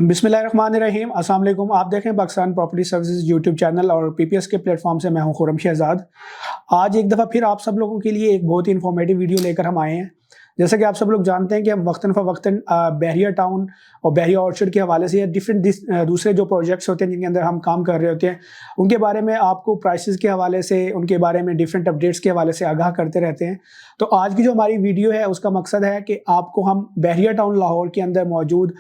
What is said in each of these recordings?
बिस्मिल्लाहिर्रहमानिर्रहीम। अस्सलाम वालेकुम। आप देखें Pakistan property services YouTube channel और पीपीएस के प्लेटफॉर्म से मैं हूं खुर्रम शहजाद। आज एक दफ़ा फिर आप सब लोगों के लिए एक बहुत ही इन्फॉर्मेटिव वीडियो लेकर हम आए हैं। जैसा कि आप सब लोग जानते हैं कि हम वक्तन फ़वक्तन बहरिया टाउन और बहरिया ऑर्चर्ड के हवाले से या दूसरे जो प्रोजेक्ट्स होते हैं जिनके अंदर हम काम कर रहे होते हैं उनके बारे में आपको प्राइसेस के हवाले से, उनके बारे में डिफरेंट अपडेट्स के हवाले से आगाह करते रहते हैं। तो आज की जो हमारी वीडियो है उसका मकसद है कि आपको हम बहरिया टाउन लाहौर के अंदर मौजूद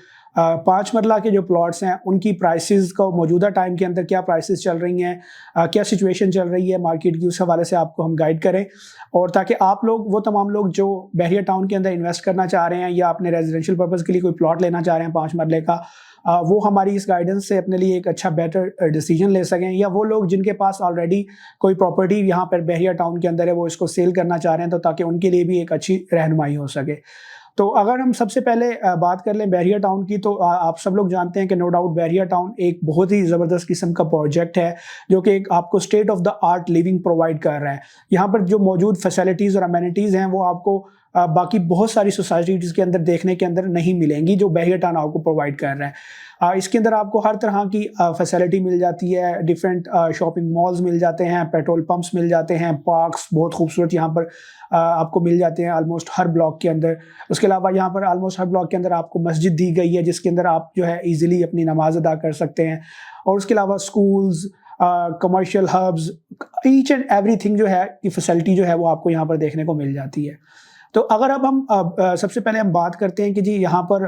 5 मरला के जो प्लॉट्स हैं उनकी प्राइसेस को मौजूदा टाइम के अंदर क्या प्राइसेस चल रही हैं, क्या सिचुएशन चल रही है मार्केट की, उस हवाले से आपको हम गाइड करें। और ताकि आप लोग, वो तमाम लोग जो बहरिया टाउन के अंदर इन्वेस्ट करना चाह रहे हैं या अपने रेजिडेंशियल पर्पज़ के लिए कोई प्लॉट लेना चाह रहे हैं 5 मरले का, वो हमारी इस गाइडेंस से अपने लिए एक अच्छा बेटर डिसीजन ले सकें। या वो लोग जिनके पास ऑलरेडी कोई प्रॉपर्टी यहाँ पर बहरिया टाउन के अंदर है वो इसको सेल करना चाह रहे हैं, तो ताकि उनके लिए भी एक अच्छी रहनुमाई हो सके। तो अगर हम सबसे पहले बात कर लें बहरिया टाउन की, तो आप सब लोग जानते हैं कि नो डाउट बहरिया टाउन एक बहुत ही ज़बरदस्त किस्म का प्रोजेक्ट है जो कि एक आपको state of the art living provide कर रहा है। यहाँ पर जो मौजूद फैसिलिटीज़ और अमेनिटीज़ हैं वो आपको बाकी बहुत सारी सोसाइटीज़ के अंदर देखने के अंदर नहीं मिलेंगी जो बहरिया टाउन आपको प्रोवाइड कर रहा है। इसके अंदर आपको हर तरह की फैसिलिटी मिल जाती है, डिफरेंट शॉपिंग मॉल्स मिल जाते हैं, पेट्रोल पंप्स मिल जाते हैं, पार्क्स बहुत खूबसूरत यहाँ पर आपको मिल जाते हैं ऑलमोस्ट हर ब्लॉक के अंदर। उसके अलावा यहाँ पर ऑलमोस्ट हर ब्लॉक के अंदर आपको मस्जिद दी गई है जिसके अंदर आप जो है ईजिली अपनी नमाज अदा कर सकते हैं। और उसके अलावा schools, commercial hubs, each and everything जो है की फैसिलिटी जो है वो आपको यहाँ पर देखने को मिल जाती है। तो अगर अब हम सबसे पहले हम बात करते हैं कि जी यहाँ पर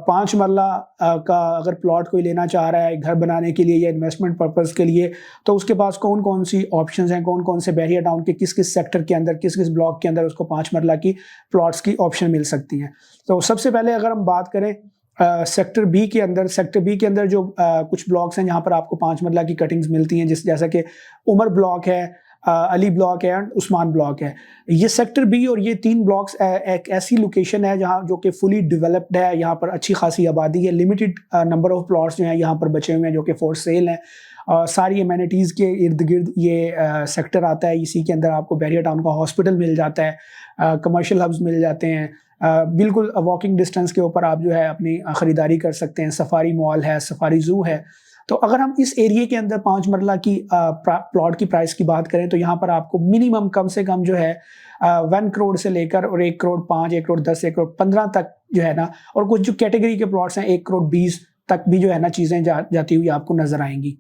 5 मरला का अगर प्लॉट कोई लेना चाह रहा है घर बनाने के लिए या इन्वेस्टमेंट पर्पज़ के लिए, तो उसके पास कौन कौन सी ऑप्शंस हैं, कौन कौन से बहरिया टाउन के किस किस सेक्टर के अंदर, किस किस ब्लॉक के अंदर उसको 5 मरला की प्लॉट्स की ऑप्शन मिल सकती हैं। तो सबसे पहले अगर हम बात करें सेक्टर बी के अंदर जो कुछ ब्लॉक्स हैं जहाँ पर आपको 5 मरला की कटिंग्स मिलती हैं, जैसा कि उमर ब्लॉक है, अली ब्लॉक है एंड उस्मान ब्लॉक है। ये सेक्टर बी और ये 3 ब्लॉक्स एक ऐसी लोकेशन है जहाँ जो कि फुली डेवलप्ड है, यहाँ पर अच्छी खासी आबादी है, लिमिटेड नंबर ऑफ प्लॉट्स जो हैं यहाँ पर बचे हुए हैं जो कि फॉर सेल हैं। सारी एमेनिटीज़ के इर्द गिर्द ये सेक्टर आता है। इसी के अंदर आपको बहरिया टाउन का हॉस्पिटल मिल जाता है, कमर्शियल हब्स मिल जाते हैं, बिल्कुल वॉकिंग डिस्टेंस के ऊपर आप जो है अपनी ख़रीदारी कर सकते हैं, सफारी मॉल है, सफारी ज़ू है। तो अगर हम इस एरिया के अंदर 5 मरला की प्लॉट की प्राइस की बात करें तो यहाँ पर आपको मिनिमम कम से कम जो है 1 करोड़ से लेकर और 1 करोड़ 5, 1 करोड़ 10, 1 करोड़ 15 तक जो है ना, और कुछ जो कैटेगरी के प्लॉट्स हैं 1 करोड़ 20 तक भी जो है ना चीज़ें जाती हुई आपको नजर आएंगी।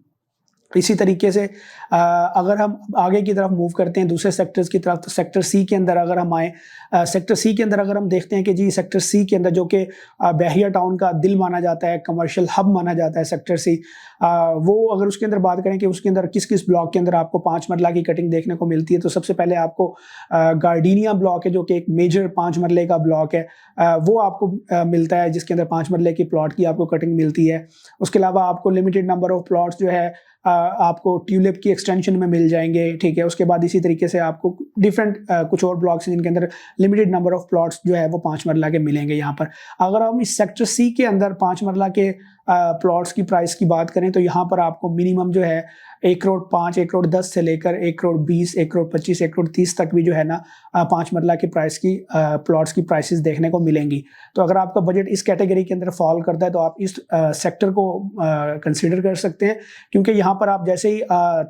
इसी तरीके से अगर हम आगे की तरफ मूव करते हैं दूसरे सेक्टर्स की तरफ, तो सेक्टर सी के अंदर अगर हम आए, सेक्टर सी के अंदर अगर हम देखते हैं कि जी सेक्टर सी के अंदर जो कि बहरिया टाउन का दिल माना जाता है, कमर्शियल हब माना जाता है सेक्टर सी, वो अगर उसके अंदर बात करें कि उसके अंदर किस किस ब्लॉक के अंदर आपको 5 मरला की कटिंग देखने को मिलती है, तो सबसे पहले आपको गार्डिनिया ब्लॉक है जो कि एक मेजर 5 मरले का ब्लॉक है, वो आपको मिलता है जिसके अंदर 5 मरले की प्लॉट की आपको कटिंग मिलती है। उसके अलावा आपको लिमिटेड नंबर ऑफ प्लॉट्स जो है आपको ट्यूलिप की एक्सटेंशन में मिल जाएंगे, ठीक है। उसके बाद इसी तरीके से आपको डिफरेंट कुछ और ब्लॉक्स हैं जिनके अंदर लिमिटेड नंबर ऑफ प्लॉट्स जो है वो 5 मरला के मिलेंगे यहाँ पर। अगर हम इस सेक्टर सी के अंदर 5 मरला के प्लॉट्स की प्राइस की बात करें तो यहाँ पर आपको मिनिमम जो है 1 करोड़ 5, 1 करोड़ 10 से लेकर 1 करोड़ 20, 1 करोड़ 25, 1 करोड़ 30 तक भी जो है ना 5 मरला की प्राइस की प्लॉट्स की प्राइसेस देखने को मिलेंगी। तो अगर आपका बजट इस कैटेगरी के अंदर फॉल करता है तो आप इस सेक्टर को कंसीडर कर सकते हैं, क्योंकि यहाँ पर आप जैसे ही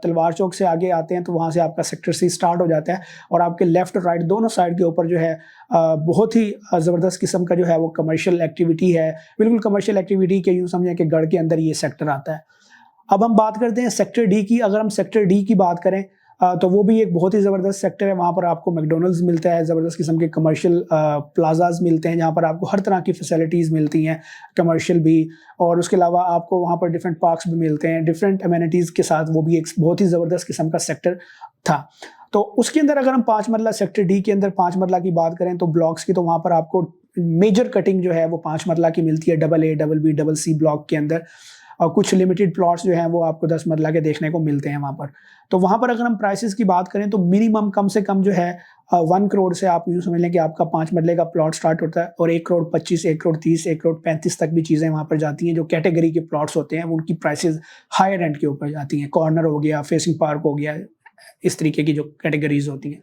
तलवार चौक से आगे आते हैं तो वहाँ से आपका सेक्टर सी स्टार्ट हो जाता है और आपके लेफ्ट और राइट दोनों साइड के ऊपर जो है बहुत ही ज़बरदस्त किस्म का जो है वो कमर्शियल एक्टिविटी है। बिल्कुल कमर्शियल एक्टिविटी के यूँ समझें कि गढ़ के अंदर ये सेक्टर आता है। अब हम बात करते हैं सेक्टर डी की। अगर हम सेक्टर डी की बात करें तो वो भी एक बहुत ही ज़बरदस्त सेक्टर है। वहाँ पर आपको मैकडोनल्ड्स मिलता है, ज़बरदस्त किस्म के कमर्शियल प्लाजाज मिलते हैं जहाँ पर आपको हर तरह की फैसिलिटीज़ मिलती हैं, कमर्शियल भी, और उसके अलावा आपको वहाँ पर डिफरेंट पार्क्स भी मिलते हैं डिफरेंट एमेनिटीज़ के साथ। वो भी एक बहुत ही ज़बरदस्त किस्म का सेक्टर था। तो उसके अंदर अगर हम 5 मरला सेक्टर डी के अंदर 5 मरला की बात करें तो ब्लॉक्स की, तो वहाँ पर आपको मेजर कटिंग जो है वो 5 मरला की मिलती है, AA, BB, CC ब्लॉक के अंदर। और कुछ लिमिटेड प्लॉट्स जो हैं वो आपको 10 मरला के देखने को मिलते हैं वहाँ पर। तो वहाँ पर अगर हम प्राइसेस की बात करें तो मिनिमम कम से कम जो है 1 करोड़ से आप यूँ समझ लें कि आपका 5 मरले का प्लॉट स्टार्ट होता है, और 1 करोड़ 25, 1 करोड़ 30, 1 करोड़ 35 तक भी चीज़ें वहाँ पर जाती हैं। जो कैटेगरी के प्लॉट्स होते हैं उनकी प्राइसेस हायर एंड के ऊपर जाती हैं। कॉर्नर हो गया, फेसिंग पार्क हो गया, इस तरीके की जो कैटेगरीज होती हैं।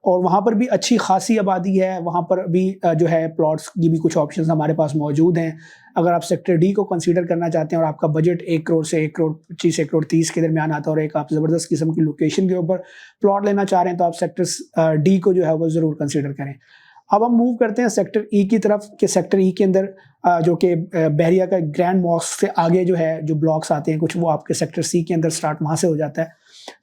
और वहाँ पर भी अच्छी खासी आबादी है, वहाँ पर भी जो है प्लॉट्स की भी कुछ ऑप्शंस हमारे पास मौजूद हैं। अगर आप सेक्टर डी को कंसीडर करना चाहते हैं और आपका बजट 1 करोड़ से 1 करोड़ 25 1 करोड़ 30 के दरमियान आता है और एक आप ज़बरदस्त किस्म की लोकेशन के ऊपर प्लॉट लेना चाह रहे हैं, तो आप सेक्टर डी को जो है वो ज़रूर कंसीडर करें। अब हम मूव करते हैं सेक्टर ई की तरफ कि सेक्टर ई के अंदर जो कि बहरिया का ग्रैंड मॉस्क से आगे जो है जो ब्लॉक्स आते हैं कुछ, वो आपके सेक्टर सी के अंदर स्टार्ट वहाँ से हो जाता है।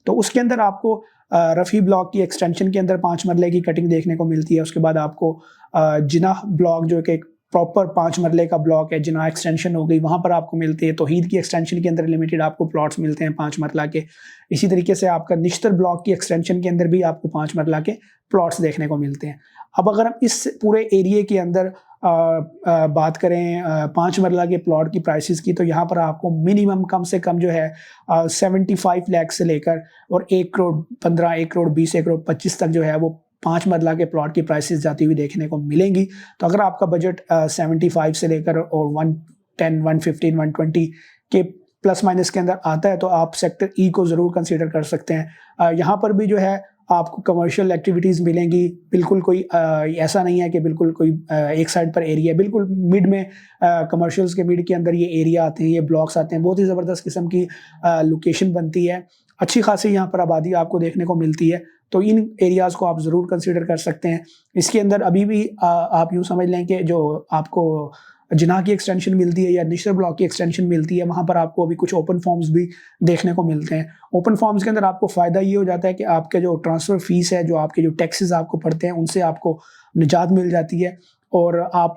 तो उसके अंदर आपको रफ़ी ब्लॉक की एक्सटेंशन के अंदर 5 मरले की कटिंग देखने को मिलती है। उसके बाद आपको जिनाह ब्लॉक जो कि एक प्रॉपर 5 मरले का ब्लॉक है, जिनाह एक्सटेंशन हो गई, वहाँ पर आपको मिलती है। तौहीद की एक्सटेंशन के अंदर लिमिटेड आपको प्लॉट्स मिलते हैं 5 मरला के। इसी तरीके से आपका निश्तर ब्लॉक की एक्सटेंशन के अंदर भी आपको 5 मरला के प्लॉट्स देखने को मिलते हैं। अब अगर हम इस पूरे एरिए के अंदर बात करें 5 मरला के प्लॉट की प्राइसेस की, तो यहाँ पर आपको मिनिमम कम से कम जो है 75 लाख से लेकर और 1 करोड़ 15, 1 करोड़ 20, 1 करोड़ 25 तक जो है वो 5 मरला के प्लॉट की प्राइसेस जाती हुई देखने को मिलेंगी। तो अगर आपका बजट 75 से लेकर और 110, 115, 120 के प्लस माइनस के अंदर आता है, तो आप सेक्टर ई को ज़रूर कंसीडर कर सकते हैं। यहाँ पर भी जो है आपको कमर्शियल एक्टिविटीज़ मिलेंगी। बिल्कुल कोई ऐसा नहीं है कि बिल्कुल कोई एक साइड पर एरिया है, बिल्कुल मिड में कमर्शियल्स के मिड के अंदर ये एरिया आते हैं, ये ब्लॉक्स आते हैं। बहुत ही ज़बरदस्त किस्म की लोकेशन बनती है, अच्छी खासी यहाँ पर आबादी आपको देखने को मिलती है। तो इन एरियाज़ को आप ज़रूर कंसीडर कर सकते हैं। इसके अंदर अभी भी आप यूँ समझ लें कि जो आपको जिनाह की एक्सटेंशन मिलती है या निश्तर ब्लॉक की एक्सटेंशन मिलती है, वहाँ पर आपको अभी कुछ ओपन फॉर्म्स भी देखने को मिलते हैं। ओपन फॉर्म्स के अंदर आपको फ़ायदा ये हो जाता है कि आपके जो ट्रांसफ़र फ़ीस है, जो आपके जो टैक्सेस आपको पड़ते हैं, उनसे आपको निजात मिल जाती है और आप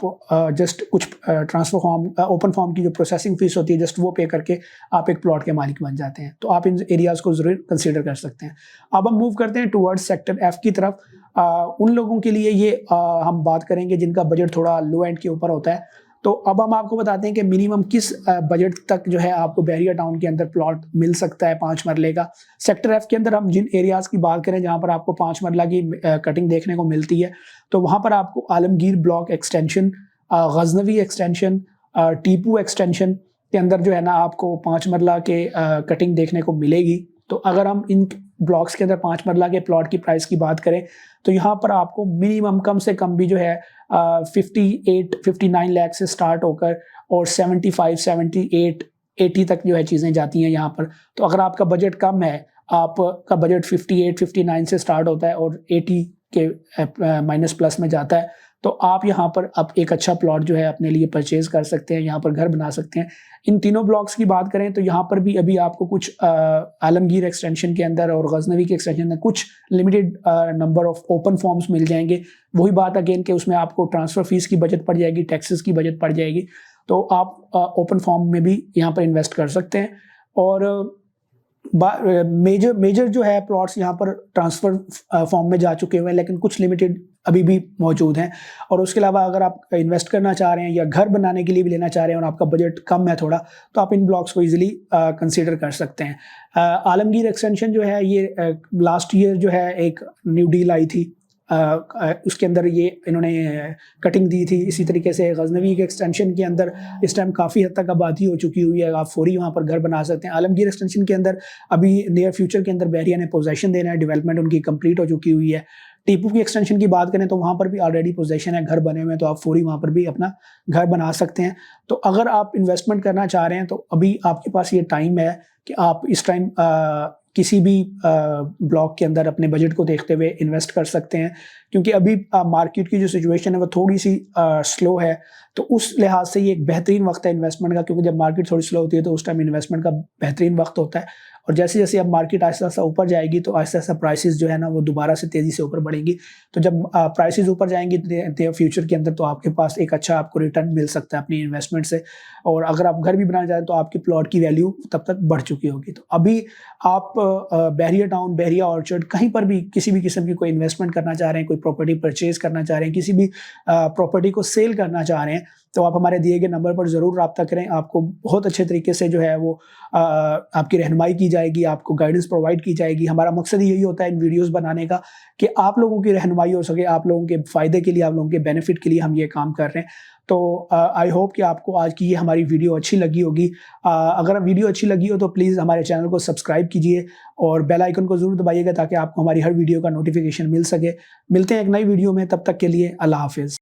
जस्ट कुछ ट्रांसफ़र फॉर्म ओपन फॉर्म की जो प्रोसेसिंग फ़ीस होती है, जस्ट वो पे करके आप एक प्लॉट के मालिक बन जाते हैं। तो आप इन एरियाज़ को ज़रूर कंसीडर कर सकते हैं। अब हम मूव करते हैं टुवर्ड्स सेक्टर एफ़ की तरफ। उन लोगों के लिए ये हम बात करेंगे जिनका बजट थोड़ा लो एंड के ऊपर होता है। तो अब हम आपको बताते हैं कि मिनिमम किस बजट तक जो है आपको बहरिया टाउन के अंदर प्लॉट मिल सकता है 5 मरले का। सेक्टर एफ के अंदर हम जिन एरियाज़ की बात करें जहाँ पर आपको 5 मरला की कटिंग देखने को मिलती है, तो वहाँ पर आपको Alamgir block extension, Ghaznavi extension, Tipu extension के अंदर जो है ना आपको 5 मरला के कटिंग देखने को मिलेगी। तो अगर हम इन ब्लॉक्स के अंदर 5 मरला के प्लॉट की प्राइस की बात करें, तो यहाँ पर आपको मिनिमम कम से कम भी जो है 58-59 लाख से स्टार्ट होकर और 75, 78, 80 तक जो है चीज़ें जाती हैं यहाँ पर। तो अगर आपका बजट कम है, आपका बजट 58-59 से स्टार्ट होता है और 80 के माइनस प्लस में जाता है, तो आप यहाँ पर अब एक अच्छा प्लॉट जो है अपने लिए परचेज कर सकते हैं, यहाँ पर घर बना सकते हैं। इन तीनों ब्लॉक्स की बात करें तो यहाँ पर भी अभी आपको कुछ आलमगीर एक्सटेंशन के अंदर और गजनवी के एक्सटेंशन में कुछ limited number of open forms मिल जाएंगे। वही बात अगेन कि उसमें आपको ट्रांसफ़र फीस की बचत पड़ जाएगी, टैक्सेस की बचत पड़ जाएगी, तो आप ओपन फॉर्म में भी यहाँ पर इन्वेस्ट कर सकते हैं। और मेजर जो है प्लॉट्स यहाँ पर ट्रांसफ़र फॉर्म में जा चुके हुए हैं, लेकिन कुछ लिमिटेड अभी भी मौजूद हैं। और उसके अलावा अगर आप इन्वेस्ट करना चाह रहे हैं या घर बनाने के लिए भी लेना चाह रहे हैं और आपका बजट कम है थोड़ा, तो आप इन ब्लॉक्स को इजीली कंसीडर कर सकते हैं। आलमगीर एक्सटेंशन जो है ये लास्ट ईयर जो है एक न्यू डील आई थी, उसके अंदर ये इन्होंने कटिंग दी थी। इसी तरीके से गजनवी के एक्सटेंशन के अंदर इस टाइम काफ़ी हद तक आबादी हो चुकी हुई है, आप फौरी वहाँ पर घर बना सकते हैं। आलमगीर एक्सटेंशन के अंदर अभी नियर फ्यूचर के अंदर बहरिया ने पोजेशन देना है, डेवलपमेंट उनकी कंप्लीट हो चुकी हुई है। टीपू की एक्सटेंशन की बात करें तो वहाँ पर भी ऑलरेडी पोजेशन है, घर बने हुए हैं, तो आप फौरी वहाँ पर भी अपना घर बना सकते हैं। तो अगर आप इन्वेस्टमेंट करना चाह रहे हैं तो अभी आपके पास ये टाइम है कि आप इस टाइम किसी भी ब्लॉक के अंदर अपने बजट को देखते हुए इन्वेस्ट कर सकते हैं, क्योंकि अभी मार्केट की जो सिचुएशन है वो थोड़ी सी स्लो है। तो उस लिहाज से ये एक बेहतरीन वक्त है इन्वेस्टमेंट का, क्योंकि जब मार्केट थोड़ी स्लो होती है तो उस टाइम इन्वेस्टमेंट का बेहतरीन वक्त होता है। और जैसे जैसे अब मार्केट आहिस्ता आहिस्ता ऊपर जाएगी तो आहिस्ता आहिस्ता प्राइसेस जो है ना वो दोबारा से तेज़ी से ऊपर बढ़ेंगी। तो जब प्राइसेस ऊपर जाएंगी फ्यूचर के अंदर, तो आपके पास एक अच्छा आपको रिटर्न मिल सकता है अपनी इन्वेस्टमेंट से। और अगर आप घर भी बनाना चाहें तो आपकी प्लॉट की वैल्यू तब तक बढ़ चुकी होगी। तो अभी आप बहरिया टाउन, बहरिया ऑर्चर्ड, कहीं पर भी किसी भी किस्म की कोई इन्वेस्टमेंट करना चाह रहे हैं, कोई प्रॉपर्टी परचेज करना चाह रहे हैं, किसी भी प्रॉपर्टी को सेल करना चाह रहे हैं, तो आप हमारे दिए गए नंबर पर ज़रूर रब्ता करें। आपको बहुत अच्छे तरीके से जो है वो आपकी रहनुमाई की जाएगी, आपको गाइडेंस प्रोवाइड की जाएगी। हमारा मकसद यही होता है इन वीडियोज़ बनाने का कि आप लोगों की रहनुमाई हो सके, आप लोगों के फ़ायदे के लिए, आप लोगों के बेनिफिट के लिए हम ये काम कर रहे हैं। तो आई होप कि आपको आज की ये हमारी वीडियो अच्छी लगी होगी। अगर वीडियो अच्छी लगी हो तो प्लीज़ हमारे चैनल को सब्सक्राइब कीजिए और बेल आइकन को ज़रूर दबाइएगा ताकि आपको हमारी हर वीडियो का नोटिफिकेशन मिल सके। मिलते हैं एक नई वीडियो में, तब तक के लिए अल्लाह हाफ़िज़।